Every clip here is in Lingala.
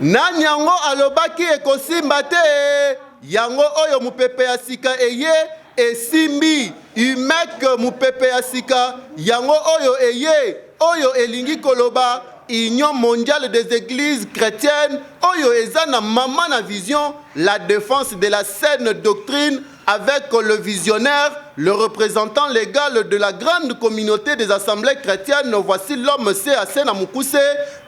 Nani yango alobaki ekosimba te. Yango oyo mupepe ya sika eye esimbi. Umek mupepe ya sika. Yango oyo eye. Oyo elingi koloba. Union mondiale des églises chrétiennes. Oyo ezana mama na vision. La défense de la saine doctrine. Avec le visionnaire, le représentant légal de la grande communauté des assemblées chrétiennes. Voici l'homme C.A.C. Namukuse,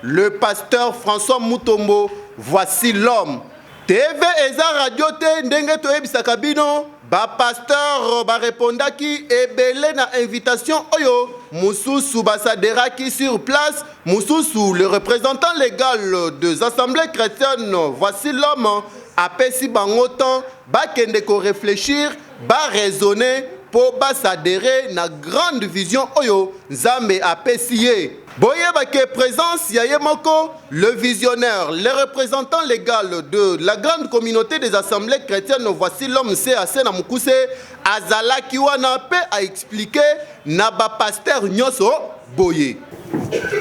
le pasteur François Mutombo. Voici l'homme. TV Eza Radio Te Ndenge Toebi Sakabino. Ba pasteur ba répondaki ebele na invitation oyo. Moussousou Basaderaki sur place. Moussousou, le représentant légal des assemblées chrétiennes. Voici l'homme. Apesi bangotan, ba kende ko réfléchir, ba raisonner pour ba s'adhérer na grande vision oyo Nzambe apesi ye. Boye ba ke présence ya moko, le visionnaire, le représentant légal de la grande communauté des assemblées chrétiennes. Voici l'homme C.A.C. Namukuse azala kiwana pe a expliqué na ba pasteur nyoso boye.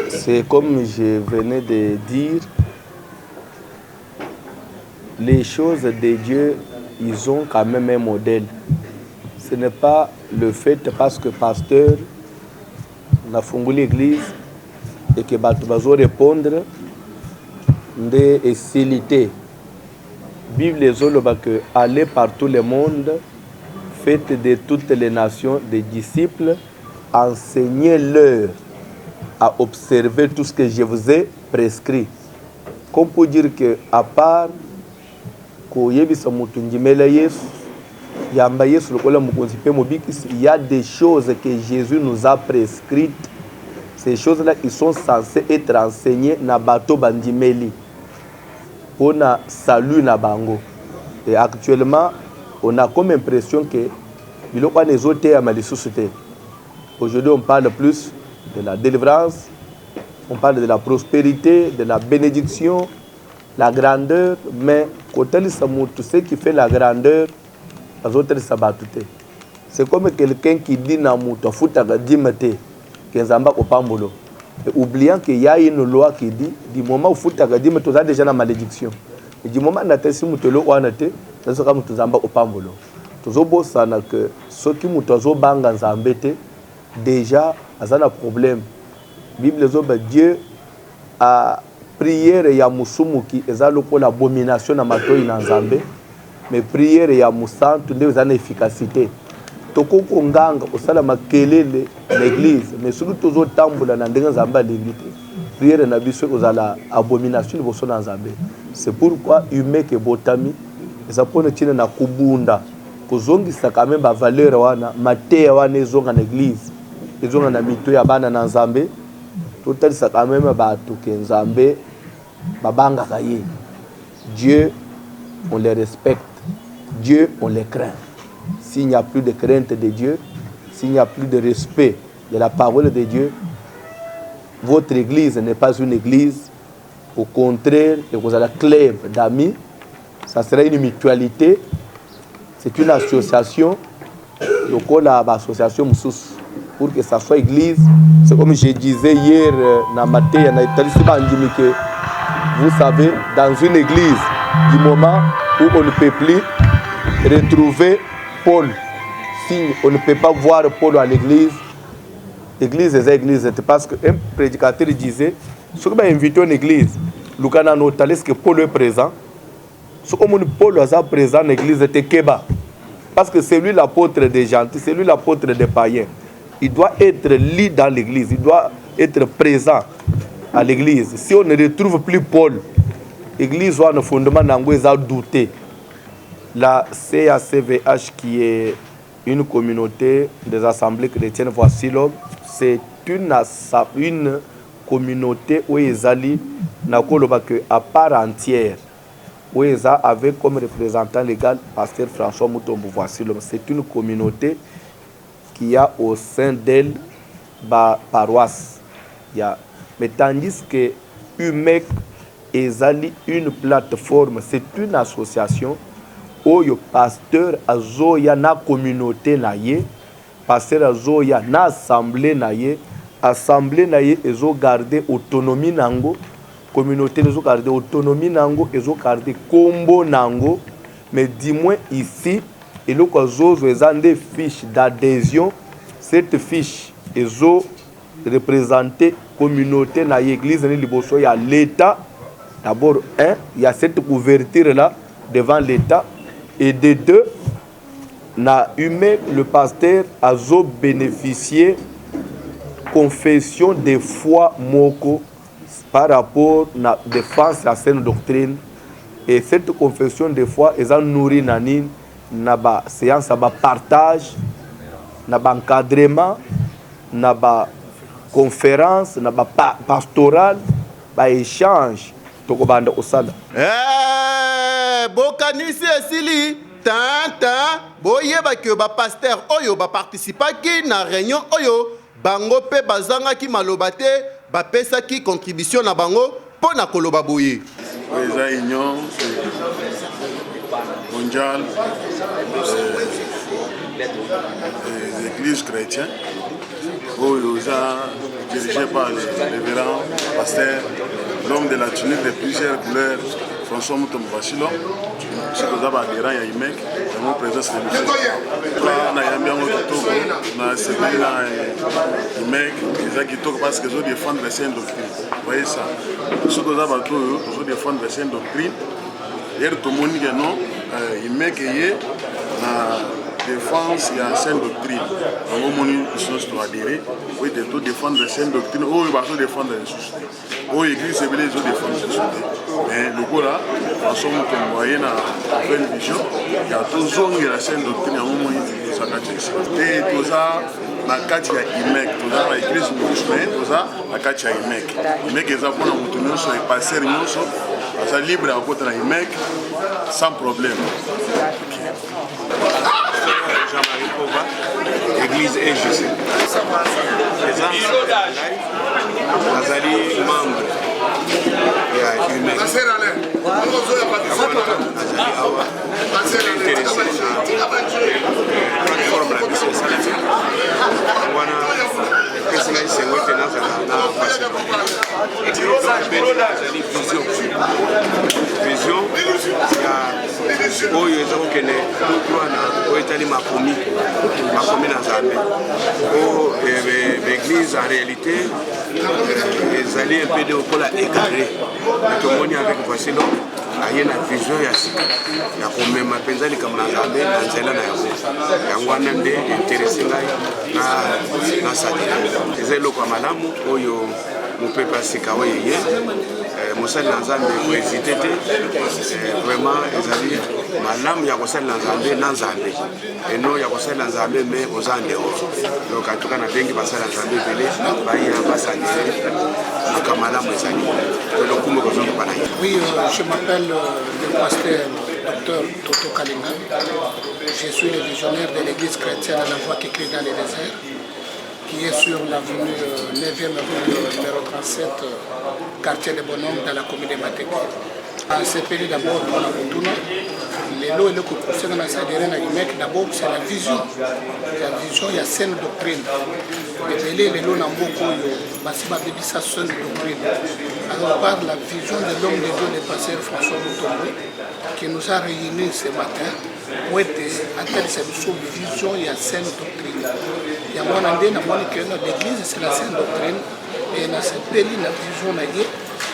C'est comme je venais de dire. Les choses de Dieu, ils ont quand même un modèle. Ce n'est pas le fait parce que pasteur n'a fondé l'église et que tu vas répondre de facilité. Bible les autres que aller par tout le monde, faites de toutes les nations des disciples, enseignez-leur à observer tout ce que je vous ai prescrit. Comme pour dire que à part il y a des choses que Jésus nous a prescrites. Ces choses-là, ils sont censées être enseignées na bato bandimeli pour na salut na bango. Et actuellement, on a comme impression que aujourd'hui, on parle plus de la délivrance, on parle de la prospérité, de la bénédiction, la grandeur, mais ce qui fait la grandeur, c'est comme quelqu'un qui dit oubliant qu'il y a une loi qui dit du moment où tu as déjà la malédiction. Et du moment où tu as déjà la malédiction, que ceux qui ont déjà un problème. La Bible dit Dieu a prière ya musumuki ezalo pour l'abomination na matoi na Nzambe, mais prière ya musantu ndio zana efficacité. Toko nganga osala makelele l'église, mais surtout tozo tambola na ndenga Nzambe limité. Prière na biso ozala abomination liboso na Nzambe. C'est pourquoi umeke botami ezapona tina na kubunda kozongisa quand même ba valeur wana mateya wana ezonga na église, ezonga na mito ya bana na Nzambe. Total ça quand même bato ke Nzambe babanga kaye. Dieu on les respecte, Dieu on les craint. S'il n'y a plus de crainte de Dieu, s'il n'y a plus de respect de la parole de Dieu, votre église n'est pas une église. Au contraire, vous avez la clé d'amis, ça serait une mutualité, c'est une association, donc la association Moussous. Pour que ça soit église, c'est comme je disais hier dans matin, vous savez, dans une église, du moment où on ne peut plus retrouver Paul, si on ne peut pas voir Paul à l'église, l'église est l'église, c'est parce qu'un prédicateur disait, si on invite une église, Lucana notalise que Paul est présent, si Paul est présent dans l'église, c'est Keba, parce que c'est lui l'apôtre des gentils, c'est lui l'apôtre des païens. Il doit être lié dans l'église, il doit être présent à l'église. Si on ne retrouve plus Paul, l'église a un fondement d'angoisse douté. La CACVH, qui est une communauté des assemblées chrétiennes, voici l'homme, c'est une communauté où ils allaient à part entière, où ils avaient comme représentant légal pasteur François Mutombo. Voici l'homme. C'est une communauté qui a au sein d'elle paroisse. Mais tandis que UMEC est une plateforme, c'est une association où le pasteur azoya na communauté naye, pasteur azoya na assemblée naye, assemblée naye ezo garder autonomie nango communauté les garder autonomie nango et garder combo nango mais dis-moi ici et le casos des fiches d'adhésion cette fiche ils ont représenté communauté na l'église ni liboso il y a l'état d'abord il y a cette couverture là devant l'état et de deux na humain le pasteur a bénéficié confession de foi moko par rapport à la défense de la saine doctrine et cette confession de foi est nourrie nani na ba séance ba partage na ba encadrement na ba conférence na ba pastoral ba échange tokobanda osala bokanisi esili tanta boyeba ke ba pasteur oyo ba participaki na réunion oyo bango pe bazangaki maloba te bapesaki contribution na bango pona koloba boye les union mondiale des églises chrétiennes dirigé par les révérends pasteurs, l'homme de la tunique de plusieurs couleurs, François Moutom Vachilo, ce que vous avez adhérent à IMEC, dans mon présence de l'Église. Là, on a un séminaire à IMEC, qui parce qu'ils ont défendu la saine doctrine. Vous voyez ça? Ce que vous avez ils ont défendu la saine doctrine. Et tout le monde dit non, IMEC est défense et la saine doctrine. On a adhéré, oui, de tout défendre la saine doctrine, ou il va se défendre les sociétés. Ou l'église, c'est bien les autres défendre les sociétés. Mais le coup là, en somme, on voit une vision, il y a toujours la saine doctrine, à un moment, il y a et tout ça, la carte IMEC, tout ça, l'église musulmane, tout ça, la carte IMEC. IMEC, ils ont pour nous sur les passeurs, nous sommes libres à côté de l'IMEC, sans problème. Jean-Marie Pova, église EGC. Présence Nazali membre ya UMEC. Nazali awa intéressé na plateforme la biso salafia. Wana pesi ngai sengo te nazala na pasi. Nazali vision ya oyo ezokende na oetali makomi na Nzambe. O l'église en réalité ezali un peu de okola égaré. Tomoni avec voici donc aye na vision ya sika ya komema penza likambo na Nzambe na nzela na yango wana nde intéressé ngai na sadira eza eloko ya malamu oyo mopepe ya sika oyo ye mosali na Nzambe kohésite te vraiment ezali malamu ya kosalela Nzambe na Nzambe eno ya kosalela Nzambe mais oza en dehors donc en tout cas na bengi basala Nzambe vele baya basadire makamalamu ezali lokumu kozongoba na ye. Oui, je m'appelle le pasteur Dr Toto Kalinga. Je suis le visionnaire de l'église chrétienne à la voix qui crie dans les déserts, qui est sur l'avenue 9e rue numéro 37, quartier de Bonhomme, dans la commune de Mateke. En ce pays d'abord, pour la Boutuna, les lots et le coup de dans la IMEC, d'abord c'est la vision. La vision, il y a saine doctrine. Les lots n'ont beaucoup, c'est ma bébé, ça saine doctrine. Alors, on parle de la vision de l'homme de Dieu, le pasteur François Moutombo, qui nous a réunis ce matin pour être à telle vision, il y a saine doctrine. Il y a mon andé, l'église, c'est la saine doctrine. Et dans ce pays, la vision,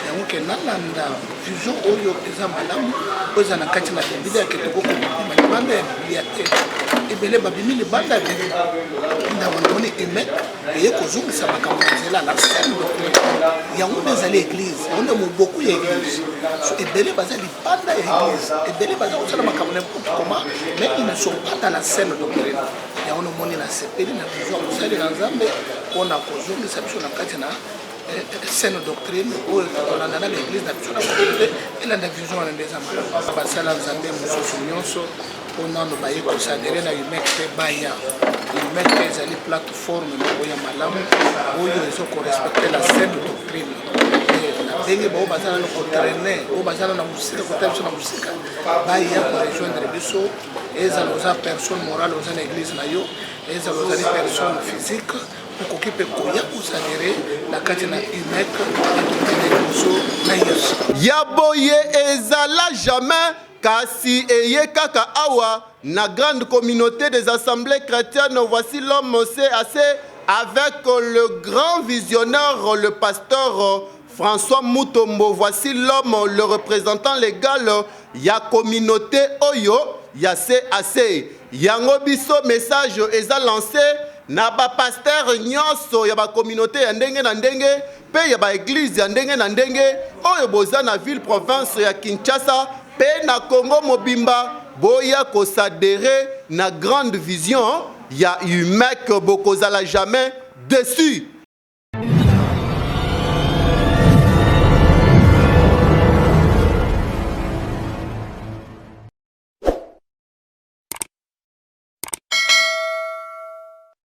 yango ke nalanda vision oyo eza malamu oza na kati na biblia ke tokoko mabanda ya biblia te ebele babimi libanda ya biblia nda wanaone emek eye kozongisa makambo ya nzela na saine doctrine yango nde ezali église yango nde moboku ya église so ebele baza libanda ya église ebele baza kosala makambo n'importe comment mais ils ne sont pas dans la saine doctrine yango nomoni na sepeli na vision mosali na Nzambe mpona kozongisa biso na kati na saine doctrine où on a dans l'église et la vision en des amas. Basala Nzambe mususu nyonso on a no baye ko sadere na IMEC te baya. IMEC ezali plateforme ya malamu oyo ezo ko respecter la saine doctrine. Na bengi ba bazana no ko traîner, o bazana na musika ko tabso na musika. Baya ko rejoindre biso eza loza personne morale aux églises na yo, eza loza personne physique okoki mpe koya kosadere na kati na UMEC etokende liboso na yesu. Ya boye ezala jamais kasi eye kaka awa na grande communauté des assemblées chrétiennes. Voici l'homme CAC avec le grand visionnaire, le pasteur François Mutombo. Voici l'homme, le représentant légal ya communauté Oyo, ya CAC. Yango biso message eza lancé na ba pasteur nyonso ya ba communauté ya ndenge na ndenge pe ya ba église ya ndenge na ndenge oyo boza na ville province ya Kinshasa pe na Congo mobimba boya kosadere na grande vision ya UMEC bokozala jamais dessus.